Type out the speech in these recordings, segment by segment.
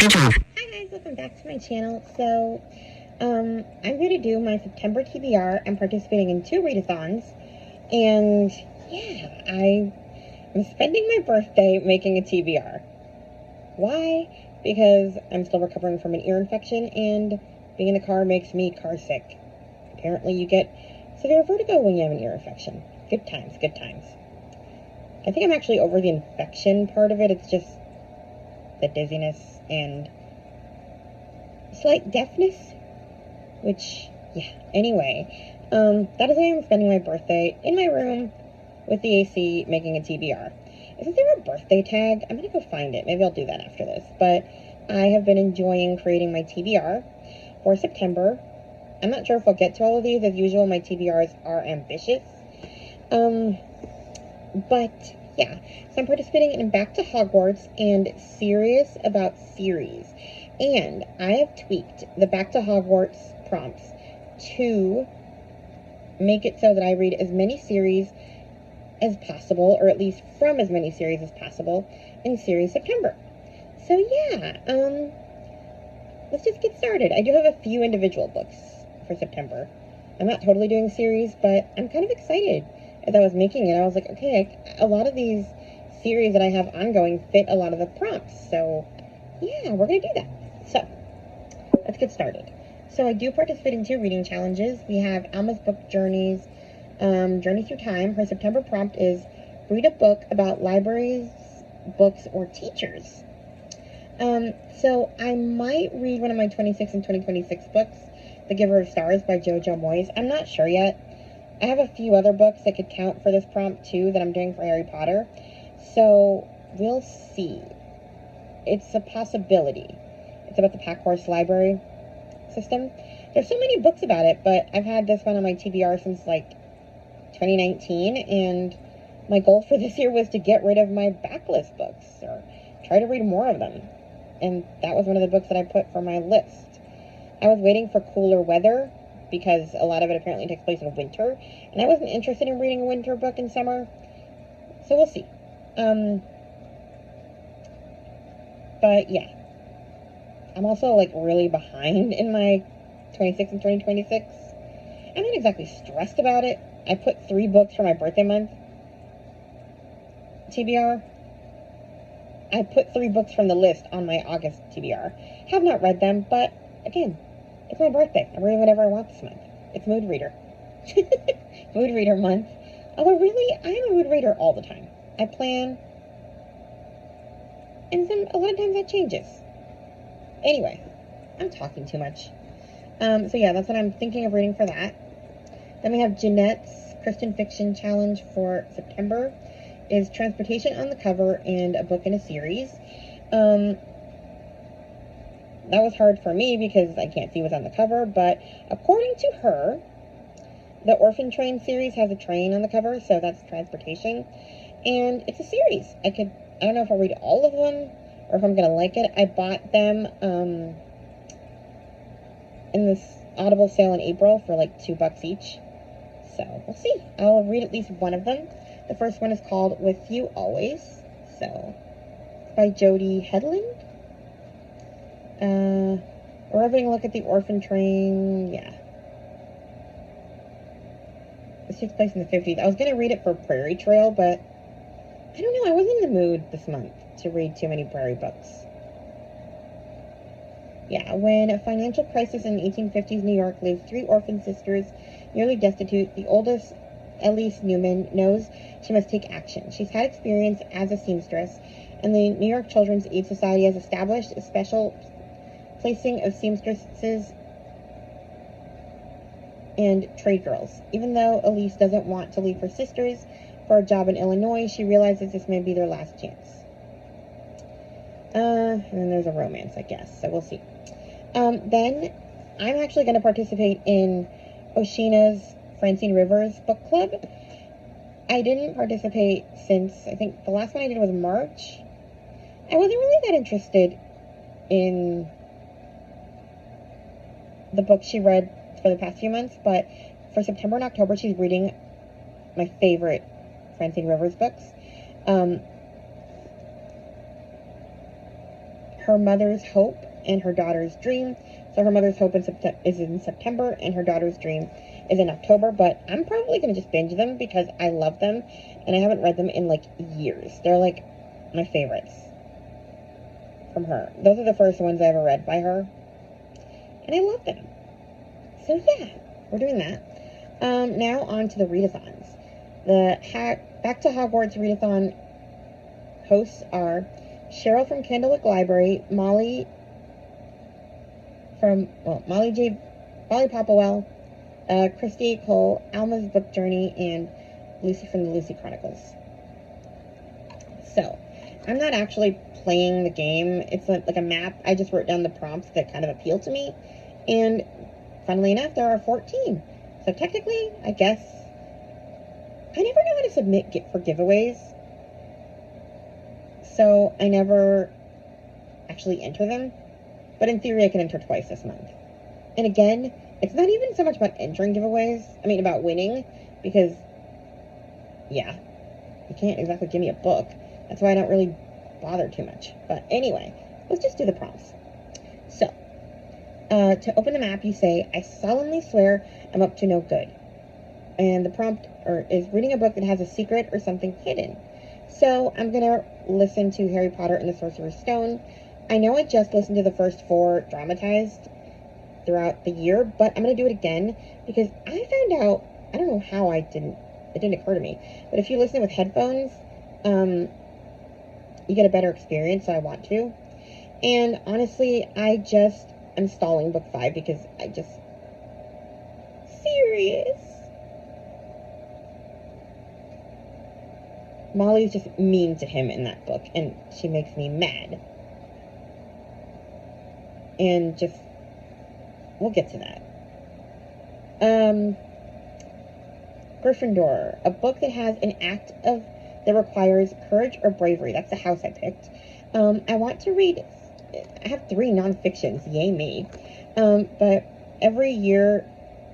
Hi guys, welcome back to my channel. So, I'm going to do my September TBR. I'm participating in 2 readathons, and yeah, I'm spending my birthday making a TBR. Why? Because I'm still recovering from an ear infection, and being in the car makes me car sick. Apparently you get severe vertigo when you have an ear infection. Good times, good times. I think I'm actually over the infection part of it. It's just the dizziness and slight deafness, which, yeah, anyway, that is why I'm spending my birthday in my room with the AC making a TBR. Isn't there a birthday tag? I'm gonna go find it. Maybe I'll do that after this, but I have been enjoying creating my TBR for September. I'm not sure if I'll get to all of these. As usual, my TBRs are ambitious, but yeah, so I'm participating in Back to Hogwarts and Serious About Series. And I have tweaked the Back to Hogwarts prompts to make it so that I read as many series as possible, or at least from as many series as possible, in series September. So yeah, let's just get started. I do have a few individual books for September. I'm not totally doing series, but I'm kind of excited. As I was making it, I was like, okay, a lot of these series that I have ongoing fit a lot of the prompts, so yeah, we're gonna do that. So, let's get started. So I do participate in 2 reading challenges. We have Alma's Book Journeys, Journey Through Time. Her September prompt is read a book about libraries, books, or teachers. So I might read one of my 26 and 2026 books, The Giver of Stars by Jojo Moyes. I'm not sure yet. I have a few other books that could count for this prompt too that I'm doing for Harry Potter. So we'll see. It's a possibility. It's about the Pack Horse Library system. There's so many books about it, but I've had this one on my TBR since like 2019, and my goal for this year was to get rid of my backlist books, or try to read more of them. And that was one of the books that I put for my list. I was waiting for cooler weather, because a lot of it apparently takes place in winter, and I wasn't interested in reading a winter book in summer, so we'll see. But yeah, I'm also like really behind in my 26 and 2026. I'm not exactly stressed about it. I put 3 books for my birthday month TBR. I put 3 books from the list on my August TBR. Have not read them, but again, it's my birthday. I'm reading whatever I want this month. It's mood reader. Mood reader month. Although really, I am a mood reader all the time. I plan, and a lot of times that changes. Anyway, I'm talking too much. So yeah, that's what I'm thinking of reading for that. Then we have Jeanette's Christian Fiction Challenge for September is Transportation on the Cover and a book in a series. That was hard for me because I can't see what's on the cover, but according to her, the Orphan Train series has a train on the cover, so that's transportation. And it's a series. I don't know if I'll read all of them or if I'm going to like it. I bought them in this Audible sale in April for like $2 each. So we'll see. I'll read at least one of them. The first one is called With You Always. So it's by Jody Headland. We're having a look at the Orphan Train. Yeah. This takes place in the 50s. I was going to read it for Prairie Trail, but I don't know. I wasn't in the mood this month to read too many prairie books. Yeah, when a financial crisis in 1850s New York leaves 3 orphan sisters nearly destitute, the oldest, Elise Newman, knows she must take action. She's had experience as a seamstress, and the New York Children's Aid Society has established a special placing of seamstresses and trade girls. Even though Elise doesn't want to leave her sisters for a job in Illinois, she realizes this may be their last chance. And then there's a romance, I guess, so we'll see. Then I'm actually going to participate in Oshina's Francine Rivers book club. I didn't participate since, I think the last one I did was March. I wasn't really that interested in the book she read for the past few months, but for September and October, she's reading my favorite Francine Rivers books. her mother's hope and her daughter's dream. So her mother's hope is in September, and her daughter's dream is in October. But I'm probably going to just binge them because I love them, and I haven't read them in like years. They're like my favorites from her. Those are the first ones I ever read by her, and I love them. So yeah, we're doing that. Now on to the readathons. The Back to Hogwarts readathon hosts are Cheryl from Candlewick Library, Molly Popplewell, Christy Cole, Alma's Book Journey, and Lucy from the Lucy Chronicles. So, I'm not actually playing the game. It's like a map. I just wrote down the prompts that kind of appeal to me. And funnily enough, there are 14. So technically, I guess, I never know how to submit for giveaways. So I never actually enter them. But in theory, I can enter twice this month. And again, it's not even so much about entering giveaways. I mean, about winning. Because, yeah, you can't exactly give me a book. That's why I don't really bother too much. But anyway, let's just do the prompts. So, to open the map, you say, I solemnly swear I'm up to no good. And the prompt is reading a book that has a secret or something hidden. So I'm going to listen to Harry Potter and the Sorcerer's Stone. I know I just listened to the first 4 dramatized throughout the year, but I'm going to do it again because I found out, I don't know how it didn't occur to me, but if you listen with headphones, you get a better experience, so I want to. And honestly, I'm stalling book 5 because serious. Molly's just mean to him in that book, and she makes me mad. And we'll get to that. Gryffindor, a book that has an act that requires courage or bravery. That's the house I picked. I want to read, I have 3 nonfictions, yay me. But every year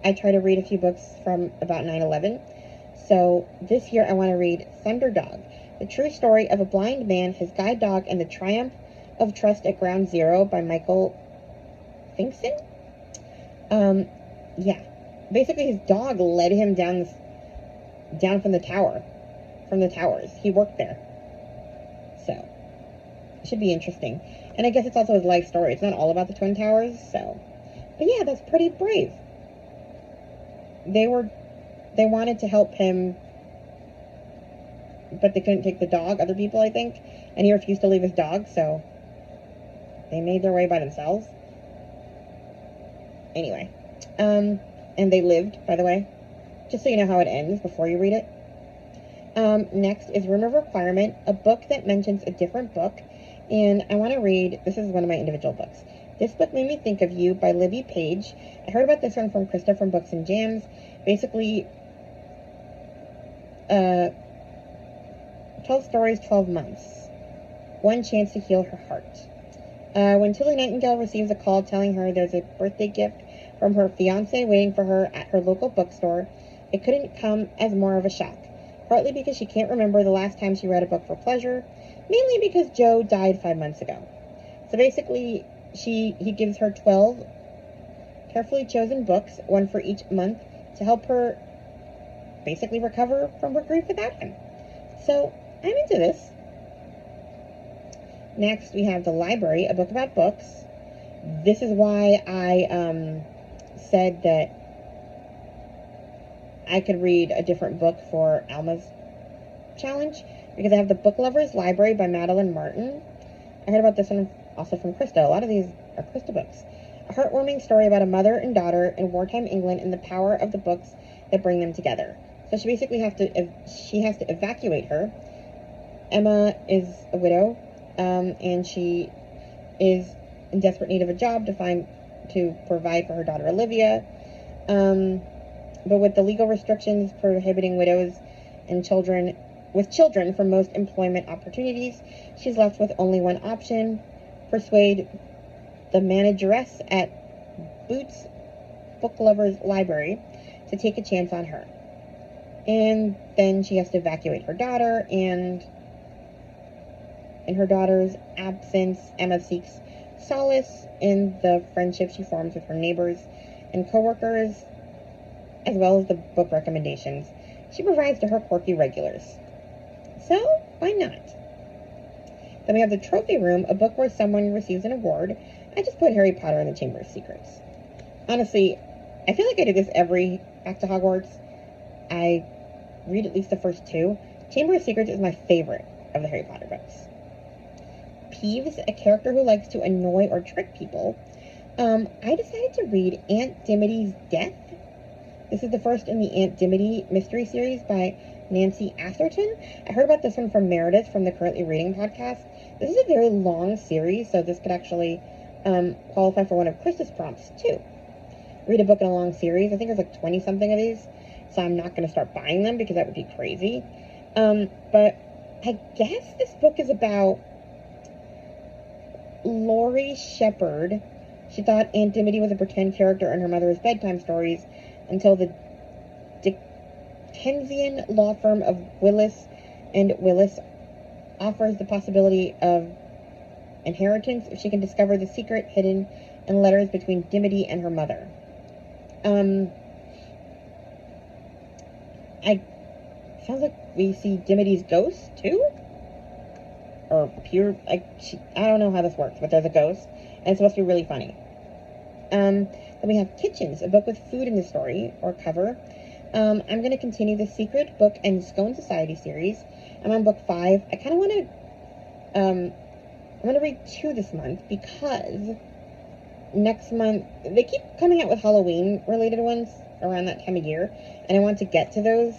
I try to read a few books from about 9/11. So this year I want to read Thunderdog, the true story of a blind man, his guide dog, and the triumph of trust at Ground Zero by Michael Finkson. Yeah. Basically his dog led him down from the towers. He worked there. So, it should be interesting. And I guess it's also his life story. It's not all about the Twin Towers, so. But yeah, that's pretty brave. They wanted to help him, but they couldn't take the dog, other people, I think. And he refused to leave his dog, so they made their way by themselves. Anyway. And they lived, by the way. Just so you know how it ends before you read it. Next is Room of Requirement, a book that mentions a different book. And I want to read, this is one of my individual books. This book made me think of you by Libby Page. I heard about this one from Krista from Books and Jams. Basically, 12 stories, 12 months. One chance to heal her heart. When Tilly Nightingale receives a call telling her there's a birthday gift from her fiancé waiting for her at her local bookstore, it couldn't come as more of a shock. Partly because she can't remember the last time she read a book for pleasure, mainly because Joe died 5 months ago. So basically, he gives her 12 carefully chosen books, one for each month, to help her basically recover from her grief without him. So, I'm into this. Next, we have The Library, a book about books. This is why I said that I could read a different book for Alma's challenge, because I have The Book Lover's Library by Madeline Martin. I heard about this one also from Krista. A lot of these are Krista books. A heartwarming story about a mother and daughter in wartime England and the power of the books that bring them together. So she basically has to evacuate her. Emma is a widow, and she is in desperate need of a job to provide for her daughter Olivia. But with the legal restrictions prohibiting widows and children from most employment opportunities, she's left with only one option: persuade the manageress at Boots Book Lover's Library to take a chance on her. And then she has to evacuate her daughter, and in her daughter's absence, Emma seeks solace in the friendship she forms with her neighbors and coworkers, as well as the book recommendations she provides to her quirky regulars. So, why not? Then we have the Trophy Room, a book where someone receives an award. I just put Harry Potter and the Chamber of Secrets. Honestly, I feel like I do this every Back to Hogwarts. I read at least the first two. Chamber of Secrets is my favorite of the Harry Potter books. Peeves, a character who likes to annoy or trick people. I decided to read Aunt Dimity's Death. This is the first in the Aunt Dimity mystery series by Nancy Atherton. I heard about this one from Meredith from the Currently Reading podcast. This is a very long series, so this could actually qualify for one of Krista's prompts, too. Read a book in a long series. I think there's like 20-something of these, so I'm not going to start buying them because that would be crazy. But I guess this book is about Laurie Shepherd. She thought Aunt Dimity was a pretend character in her mother's bedtime stories until the Dickensian law firm of Willis and Willis offers the possibility of inheritance if she can discover the secret hidden in letters between Dimity and her mother. Sounds like we see Dimity's ghost too, or pure. I don't know how this works, but there's a ghost, and it's supposed to be really funny. Then we have Kitchens, a book with food in the story or cover. I'm going to continue the Secret Book and Scone Society series. I'm on book 5. I kind of want to. I'm going to read 2 this month because next month they keep coming out with Halloween related ones around that time of year, and I want to get to those.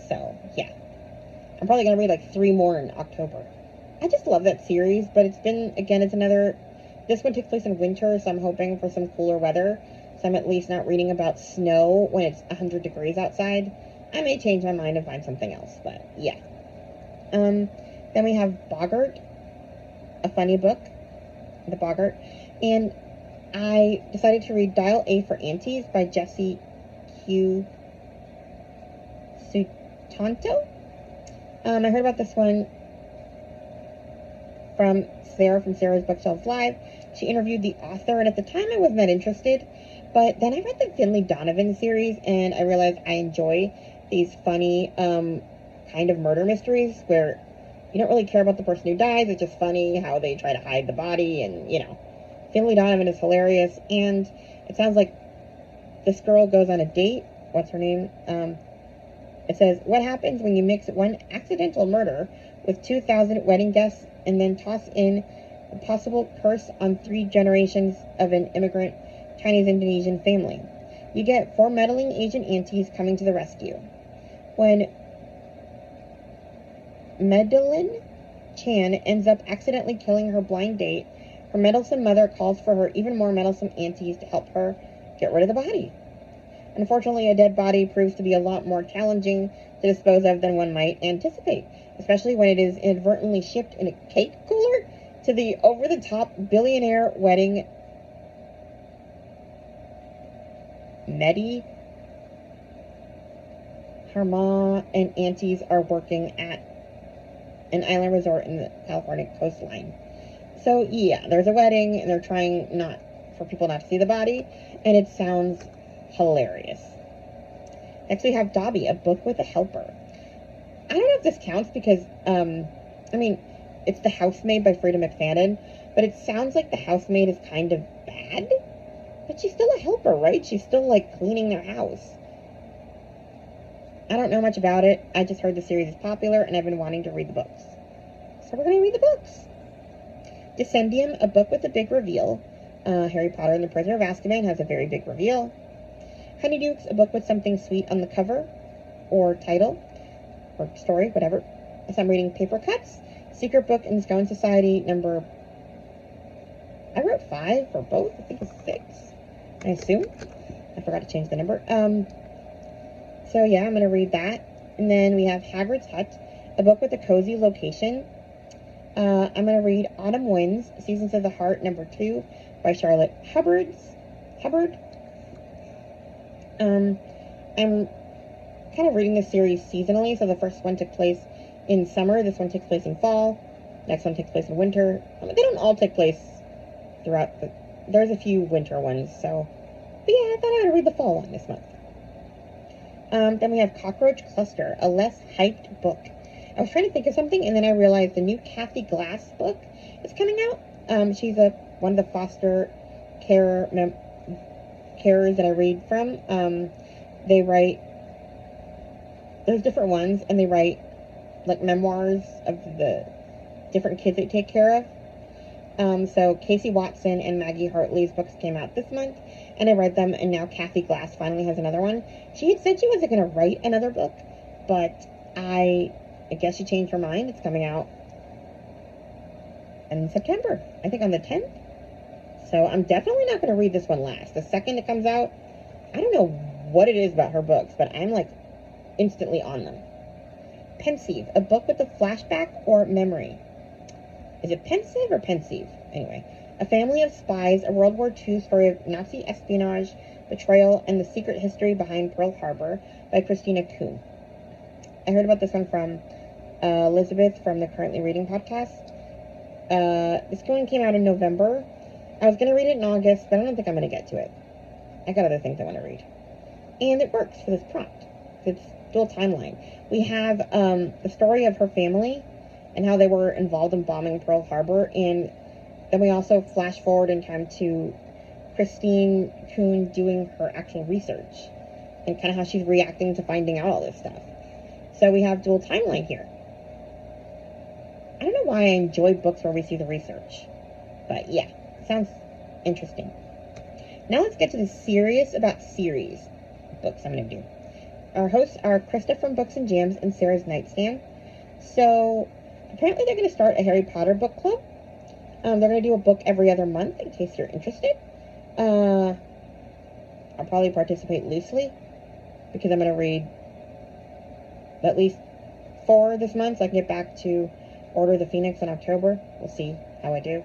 So yeah, I'm probably going to read like 3 more in October. I just love that series, but it's another. This one takes place in winter, so I'm hoping for some cooler weather. So I'm at least not reading about snow when it's 100 degrees outside. I may change my mind and find something else, but yeah. Then we have Boggart, a funny book, The Boggart. And I decided to read Dial A for Aunties by Jessie Q. Sutanto. I heard about this one from Sarah from Sarah's Bookshelves Live. She interviewed the author, and at the time I wasn't that interested. But then I read the Finley Donovan series, and I realized I enjoy these funny kind of murder mysteries where you don't really care about the person who dies. It's just funny how they try to hide the body, and, Finley Donovan is hilarious. And it sounds like this girl goes on a date. What's her name? It says, what happens when you mix one accidental murder with 2,000 wedding guests and then toss in a possible curse on 3 generations of an immigrant Chinese-Indonesian family? You get 4 meddling Asian aunties coming to the rescue. When Madeline Chan ends up accidentally killing her blind date, her meddlesome mother calls for her even more meddlesome aunties to help her get rid of the body. Unfortunately, a dead body proves to be a lot more challenging to dispose of than one might anticipate, especially when it is inadvertently shipped in a cake cooler to the over-the-top billionaire wedding Medi. Her ma and aunties are working at an island resort in the California coastline. So yeah, there's a wedding, and they're trying not for people not to see the body, and it sounds hilarious. Next we have Dobby, a book with a helper. I don't know if this counts because, it's The Housemaid by Frida McFadden, but it sounds like the housemaid is kind of bad, but she's still a helper, right? She's still, cleaning their house. I don't know much about it. I just heard the series is popular, and I've been wanting to read the books. So we're going to read the books. Descendium, a book with a big reveal. Harry Potter and the Prisoner of Azkaban has a very big reveal. Honeydukes, a book with something sweet on the cover, or title, or story, whatever. So I'm reading Paper Cuts. Secret Book and Scone Society number... I wrote 5 for both. I think it's 6. I assume. I forgot to change the number. So yeah, I'm going to read that. And then we have Hagrid's Hut, a book with a cozy location. I'm going to read Autumn Winds, Seasons of the Heart, number 2, by Charlotte Hubbard. I'm kind of reading this series seasonally, so the first one took place in summer, this one takes place in fall. Next one takes place in winter. They don't all take place throughout there's a few winter ones, so. But yeah, I thought I would read the fall one this month. Then we have Cockroach Cluster, a less hyped book. I was trying to think of something, and then I realized the new Kathy Glass book is coming out. She's one of the foster carers that I read from. They write, there's different ones, and they write like memoirs of the different kids they take care of. So Casey Watson and Maggie Hartley's books came out this month, and I read them, and now Kathy Glass finally has another one. She had said she wasn't going to write another book, but I guess she changed her mind. It's coming out in September, I think on the 10th. So I'm definitely not going to read this one last. The second it comes out, I don't know what it is about her books, but I'm like instantly on them. Pensive, a book with a flashback or memory. Is it pensive or pensive? Anyway, a family of spies, a World War II story of Nazi espionage, betrayal, and the secret history behind Pearl Harbor by Christina Kuhn. I heard about this one from Elizabeth from the Currently Reading podcast. This one came out in November. I was going to read it in August, but I don't think I'm going to get to it. I got other things I want to read. And it works for this prompt. It's dual timeline. We have the story of her family and how they were involved in bombing Pearl Harbor, and then we also flash forward in time to Christine Kuhn doing her actual research and kind of how she's reacting to finding out all this stuff. So we have dual timeline here. I don't know why I enjoy books where we see the research, but yeah, sounds interesting. Now let's get to the serious about series books I'm going to do. Our hosts are Krista from Books and Jams and Sarah's Nightstand. So apparently they're going to start a Harry Potter book club. They're going to do a book every other month in case you're interested. I'll probably participate loosely because I'm going to read at least 4 this month so I can get back to Order of the Phoenix in October. We'll see how I do.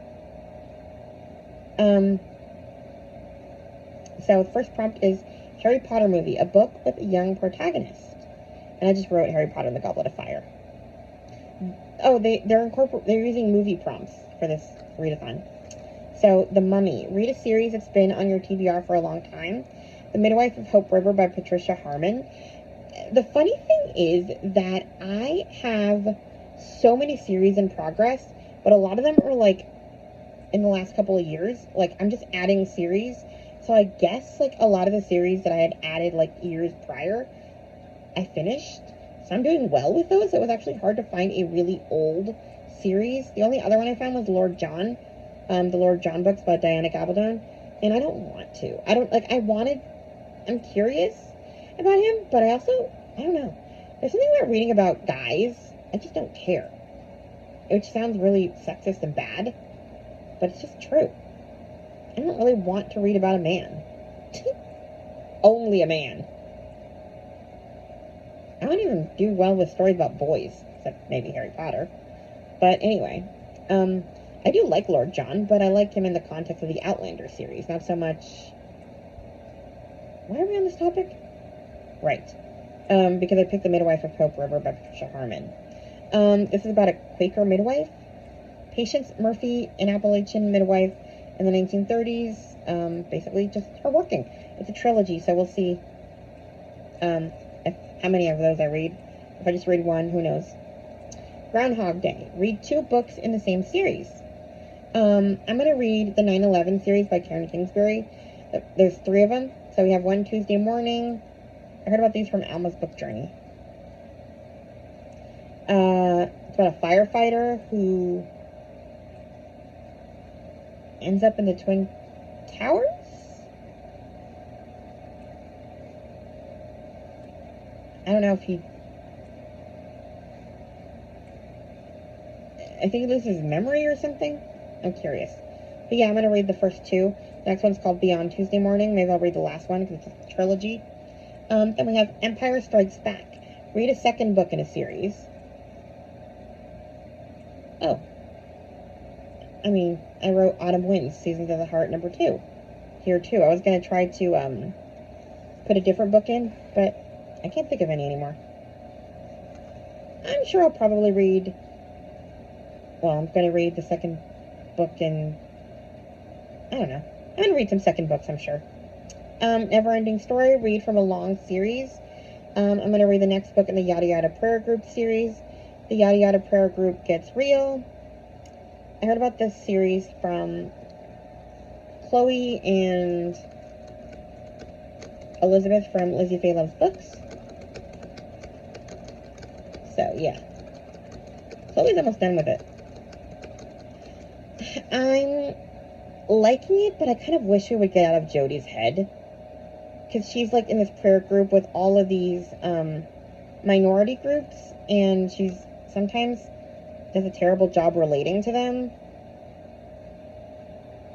So the first prompt is Harry Potter movie, a book with a young protagonist. And I just wrote Harry Potter and the Goblet of Fire. Oh, they're using movie prompts for this readathon. So, The Mummy. Read a series that's been on your TBR for a long time. The Midwife of Hope River by Patricia Harmon. The funny thing is that I have so many series in progress, but a lot of them are like in the last couple of years. Like, I'm just adding series. So I guess like a lot of the series that I had added like years prior, I finished. So I'm doing well with those. It was actually hard to find a really old series. The only other one I found was Lord John, the Lord John books by Diana Gabaldon. And I don't want to. I'm curious about him, but I don't know. There's something about reading about guys. I just don't care. Which sounds really sexist and bad, but it's just true. I don't really want to read about a man. Only a man. I don't even do well with stories about boys, except maybe Harry Potter. But anyway, I do like Lord John, but I like him in the context of the Outlander series, not so much... Why are we on this topic? Right. Because I picked The Midwife of Hope River by Patricia Harmon. This is about a Quaker midwife. Patience Murphy, an Appalachian midwife in the 1930s. Basically just her working. It's a trilogy, so we'll see how many of those I read. If I just read one, who knows. Groundhog Day. Read 2 books in the same series. I'm going to read the 9/11 series by Karen Kingsbury. There's 3 of them. So we have one Tuesday morning. I heard about these from Alma's Book Journey. It's about a firefighter who ends up in the Twin Towers? I don't know if I think he loses memory or something. I'm curious. But yeah, I'm going to read the first 2. The next one's called Beyond Tuesday Morning. Maybe I'll read the last one because it's a trilogy. Then we have Empire Strikes Back. Read a second book in a series. Oh. I mean, I wrote Autumn Winds, Seasons of the Heart, number 2. Here, too. I was going to try to put a different book in, but I can't think of any anymore. I'm sure I'll probably read well, I'm going to read the second book in, I don't know. I'm going to read some second books, I'm sure. Never-ending Story, read from a long series. I'm going to read the next book in the Yada Yada Prayer Group series. The Yada Yada Prayer Group Gets Real. I heard about this series from Chloe and Elizabeth from Lizzie Faye Loves Books. So, yeah. Chloe's almost done with it. I'm liking it, but I kind of wish we would get out of Jodie's head. Because she's, like, in this prayer group with all of these minority groups, and she's sometimes does a terrible job relating to them.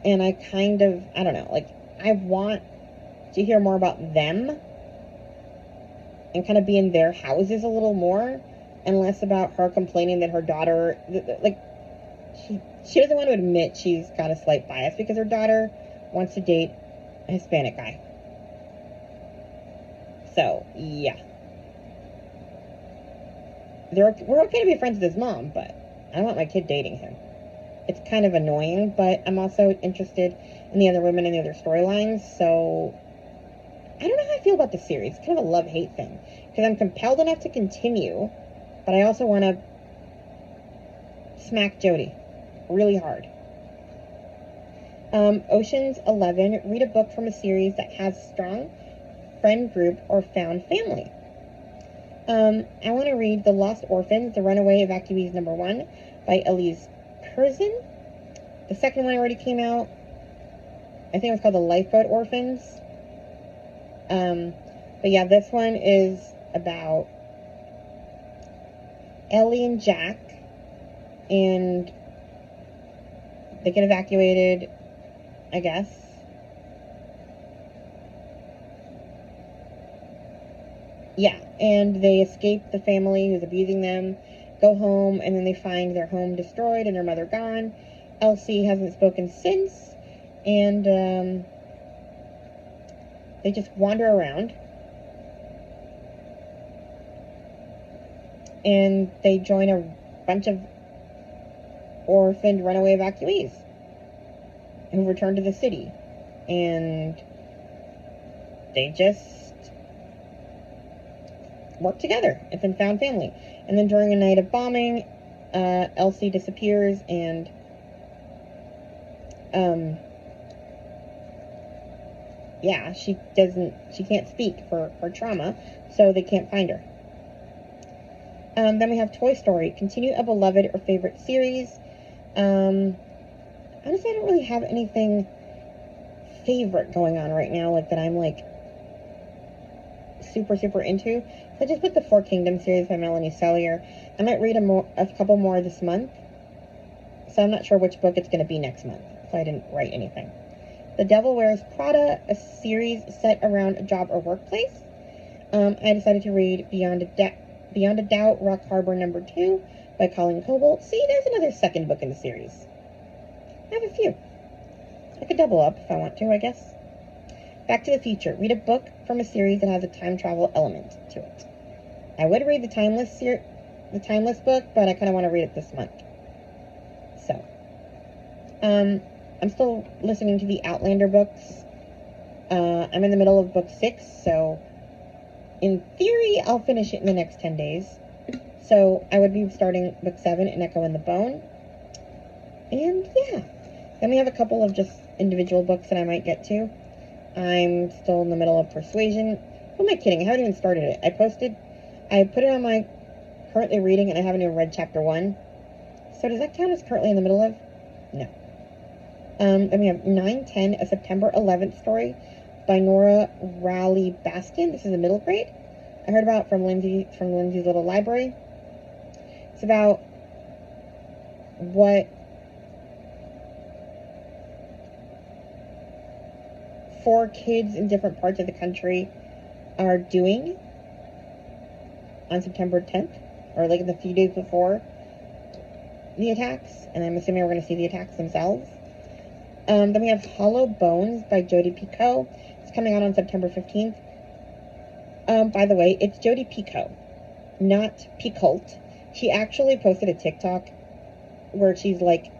And I kind of, I don't know, like, I want to hear more about them and kind of be in their houses a little more, and less about her complaining that her daughter, like, she doesn't want to admit she's got a slight bias because her daughter wants to date a Hispanic guy. So, yeah. We're okay to be friends with his mom, but I don't want my kid dating him. It's kind of annoying, but I'm also interested in the other women and the other storylines, so I don't know how I feel about the series. It's kind of a love-hate thing, because I'm compelled enough to continue, but I also want to smack Jodie really hard. Ocean's 11, read a book from a series that has strong friend group or found family. I want to read The Lost Orphans, The Runaway Evacuees #1 by Elise Curzon. The second one already came out. I think it was called The Lifeboat Orphans. But yeah, this one is about Ellie and Jack, and they get evacuated, I guess. Yeah, and they escape the family who's abusing them, go home, and then they find their home destroyed and their mother gone. Elsie hasn't spoken since, and they just wander around. And they join a bunch of orphaned runaway evacuees who return to the city. And they just work together. It's been found family. And then during a night of bombing, Elsie disappears, and yeah, she can't speak for her trauma, so they can't find her. Then we have Toy Story, continue a beloved or favorite series. Honestly, I don't really have anything favorite going on right now, like that I'm like super into. So I just put the Four Kingdoms series by Melanie Sellier. I might read a couple more this month, so I'm not sure which book it's going to be next month, so I didn't write anything. The Devil Wears Prada, a series set around a job or workplace. I decided to read Beyond a Doubt, Rock Harbor #2 by Colleen Coble. See, there's another second book in the series. I have a few. I could double up if I want to, I guess. Back to the Future. Read a book from a series that has a time travel element to it. I would read the Timeless book, but I kind of want to read it this month. So, I'm still listening to the Outlander books. I'm in the middle of book 6, so in theory, I'll finish it in the next 10 days. So I would be starting book 7, An Echo in the Bone. And yeah, then we have a couple of just individual books that I might get to. I'm still in the middle of Persuasion. Who am I kidding? I haven't even started it. I put it on my currently reading, and I haven't even read chapter 1. So does that count as currently in the middle of? No. Then we have 910, a September 11th story by Nora Rowley Baskin. This is a middle grade. I heard about it from Lindsay's Little Library. It's about what 4 kids in different parts of the country are doing on September 10th, or like in the few days before the attacks, and I'm assuming we're going to see the attacks themselves. Then we have Hollow Bones by Jodi Picoult. It's coming out on September 15th. By the way, it's Jodi Picoult, not Picoult. She actually posted a TikTok where she's like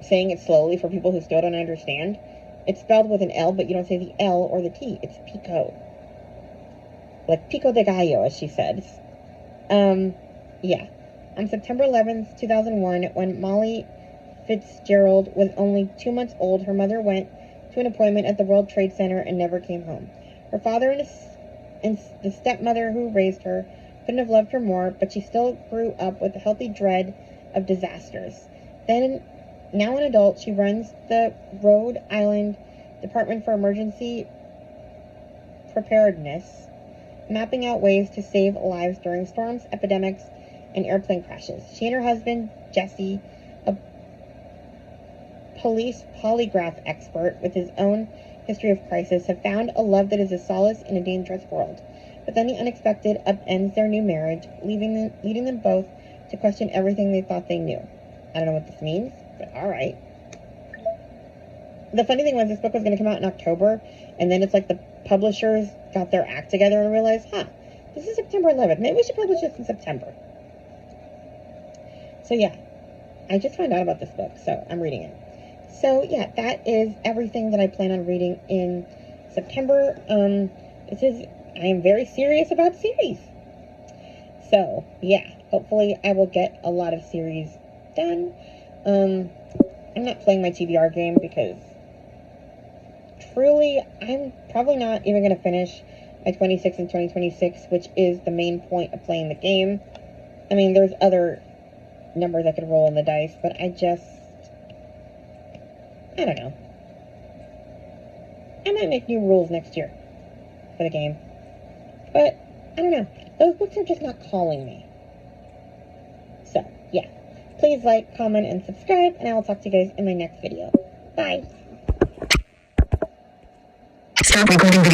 saying it slowly for people who still don't understand. It's spelled with an L, but you don't say the L or the T. It's pico. Like pico de gallo, as she says. Yeah. On September 11th, 2001, when Molly Fitzgerald was only 2 months old, her mother went to an appointment at the World Trade Center and never came home. Her father and the stepmother who raised her couldn't have loved her more, but she still grew up with a healthy dread of disasters. Now an adult, she runs the Rhode Island Department for Emergency Preparedness, mapping out ways to save lives during storms, epidemics, and airplane crashes. She and her husband, Jesse, a police polygraph expert with his own history of crisis, have found a love that is a solace in a dangerous world. But then the unexpected upends their new marriage, leading them both to question everything they thought they knew. I don't know what this means, but alright. The funny thing was, this book was going to come out in October, and then it's like the publishers got their act together and realized, this is September 11th. Maybe we should publish this in September. So yeah, I just found out about this book, so I'm reading it. So yeah, that is everything that I plan on reading in September. I am very serious about series. So yeah, hopefully I will get a lot of series done. I'm not playing my TBR game because truly I'm probably not even going to finish my 26 and 2026, which is the main point of playing the game. I mean, there's other numbers I could roll in the dice, but I don't know. I might make new rules next year for the game. But, I don't know. Those books are just not calling me. So, yeah. Please like, comment, and subscribe, and I will talk to you guys in my next video. Bye. Stop recording.